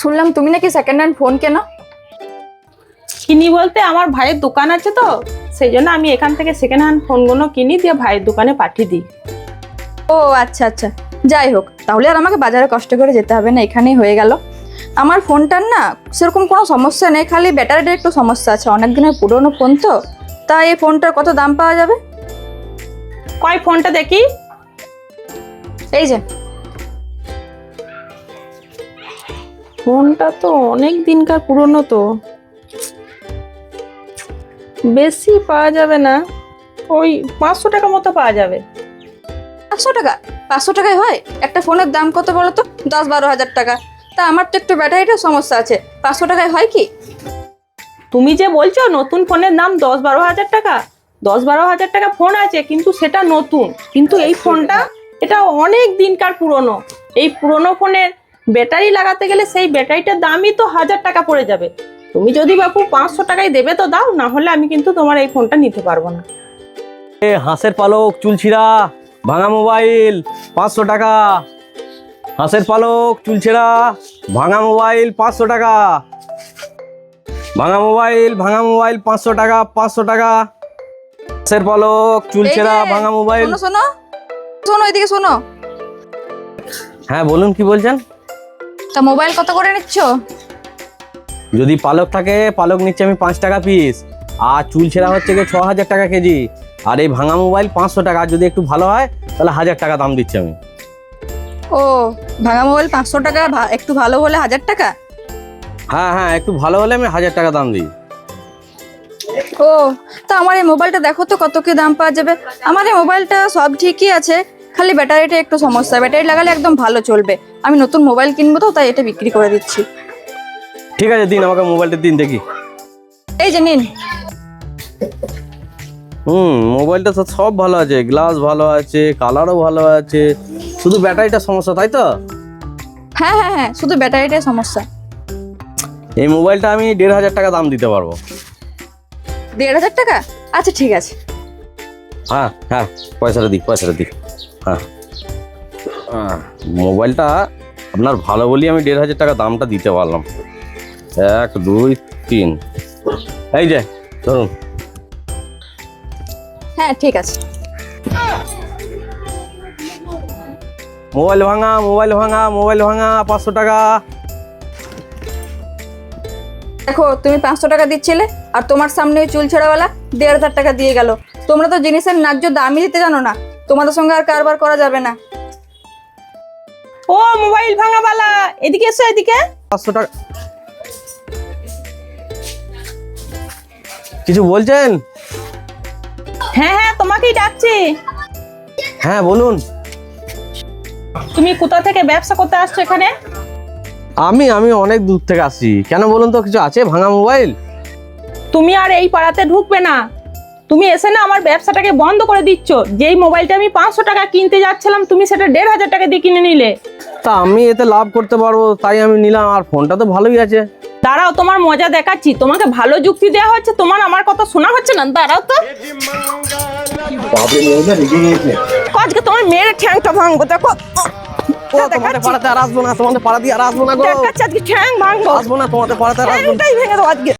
শুনলাম তুমি নাকি সেকেন্ড হ্যান্ড ফোন কেনো? কিনি বলতে আমার ভাইয়ের দোকান আছে তো, সেই জন্য আমি এখান থেকে সেকেন্ড হ্যান্ড ফোনগুলো কিনি দিয়ে ভাইয়ের দোকানে পাঠিয়ে দিই। ও আচ্ছা আচ্ছা, যাই হোক, তাহলে আর আমাকে বাজারে কষ্ট করে যেতে হবে না, এখানেই হয়ে গেল। আমার ফোনটার না সেরকম কোনো সমস্যা নেই, খালি ব্যাটারিটার একটু সমস্যা আছে, অনেক দিনের পুরনো ফোন তো। তাই এই ফোনটার কত দাম পাওয়া যাবে? কয় ফোনটা দেখি। এই যে ফোনটা তো অনেক দিনকার পুরনো, তো বেশি পাওয়া যাবে না, ওই 500 টাকা মতো পাওয়া যাবে। 500 টাকা? 500 টাকায় হয়? একটা ফোনের দাম কত বলো তো? 10-12 হাজার টাকা। তা আমার তো একটু ব্যাটারিটার সমস্যা আছে, 500 টাকায় হয় কি? তুমি যে বলছো নতুন ফোনের দাম 10-12 হাজার টাকা, 10-12 হাজার টাকা ফোন আছে, কিন্তু সেটা নতুন। কিন্তু এই ফোনটা এটা অনেক দিনকার পুরনো। এই পুরনো ফোনের ব্যাটারি লাগাতে গেলে সেই ব্যাটারিটার দামই তো 1000 টাকা পড়ে যাবে। তুমি যদি বাপু 500 টাকায় দেবে তো দাও, না হলে আমি কিন্তু তোমার এই ফোনটা নিতে পারবো না। হাঁসের পালক, চুলছিড়া, ভাঙা মোবাইল 500 টাকা। হাঁসের পালক, চুলছিড়া, ভাঙা মোবাইল 500 টাকা। ভাঙা মোবাইল 500 টাকা, 500 টাকা। হাঁসের পালক, চুলছিড়া, এই যে, ভাঙা মোবাইল। শোনো শোনো শোনো, এদিকে শোনো। হ্যাঁ বলুন, কি বলছেন? তা মোবাইল কত করে নিচ্ছ? যদি পালক থাকে, পালক নিচ্ছে আমি 5 টাকা পিস, আর চুলছিড়া হচ্ছে গিয়ে 6000 টাকা কেজি, আর এই ভাঙা মোবাইল 500 টাকা। আর যদি একটু ভালো হয় তাহলে 1000 টাকা দাম দিচ্ছি আমি। ও, ভাঙা মোবাইল 500 টাকা, একটু ভালো হলে 1000 টাকা? হ্যাঁ হ্যাঁ, একটু ভালো হলে আমি 1000 টাকা দাম দিই। ও, তা আমার এই মোবাইলটা দেখো তো কত কি দাম পাওয়া যাবে। আমার এই মোবাইলটা সব ঠিকই আছে, খালি ব্যাটারিটা একটু সমস্যা, ব্যাটারি লাগালে একদম ভালো চলবে। আমি নতুন মোবাইল কিনবো তো, তাই এটা বিক্রি করে দিচ্ছি। ঠিক আছে, দিন আমাকে মোবাইলটা, দিন দেখি। এই যে নিন। মোবাইলটা তো সব ভালো আছে, গ্লাস ভালো আছে, কালারও ভালো আছে, শুধু ব্যাটারিটা সমস্যা, তাই তো? হ্যাঁ হ্যাঁ হ্যাঁ, শুধু ব্যাটারিটাই সমস্যা। এই মোবাইলটা আমি 1500 টাকা দাম দিতে পারবো। 1500 টাকা? আচ্ছা ঠিক আছে। হ্যাঁ হ্যাঁ, পয়সাটা দিই, পয়সাটা দিই। হ্যাঁ, মোবাইলটা আপনার ভালো বলি আমি 1500 টাকা দামটা দিতে পারলাম। 1 2 3, এই যে ধরুন। হ্যাঁ ঠিক আছে। মোবাইল ভাঙা, মোবাইল ভাঙা, মোবাইল ভাঙা 500 টাকা। দেখো, তুমি 500 টাকা দিচ্ছিলে, আর তোমার সামনে ওই চুল ছেঁড়াওয়ালা 1500 টাকা দিয়ে গেল। তোমরা তো জিনিসের ন্যায্য দামই দিতে জানো না, তোমাদের সঙ্গে আর কারবার করা যাবে না। ও মোবাইল ভাঙাওয়ালা, এদিকে এসো, এদিকে। 500 টাকা কিছু বলছেন? হ্যাঁ হ্যাঁ, তোমাকেই ডাকছি। হ্যাঁ বলুন। তুমি কোথা থেকে ব্যবসা করতে আসছো এখানে? আমি অনেক দূর থেকে আসছি। কেন বলুন তো, কিছু আছে ভাঙা মোবাইল? তুমি আর এই পাড়াতে ঢুকবে না। তুমি এসে না আমার ব্যবসাটাকে বন্ধ করে দিচ্ছ। যেই মোবাইলটা আমি 500 টাকা কিনতে যাচ্ছিলাম, তুমি সেটা 1500 টাকা দিয়ে কিনে নিলে। তা আমি এতে লাভ করতে পারবো তাই আমি নিলাম, আর ফোনটা তো ভালোই আছে। দাঁড়াও, তোমার মজা দেখাচ্ছি। তোমাকে ভালো যুক্তি দেওয়া হচ্ছে, তোমার আমার কথা শোনা হচ্ছে না। দাঁড়াও তো, আজকে তোমার মেয়ের ঠ্যাংটা ভাঙবো। দেখো, তোমাদের পাড়াতে আর আসবো না, তোমাদের পাড়া দিয়ে আর আসবো না গো। দেখাচ্ছি আজকে ঠ্যাং ভাঙবো। আসবো না তোমাদের পাড়াতে আর আসবো না। ঠ্যাংটাই ভেঙে দেবো আজকে।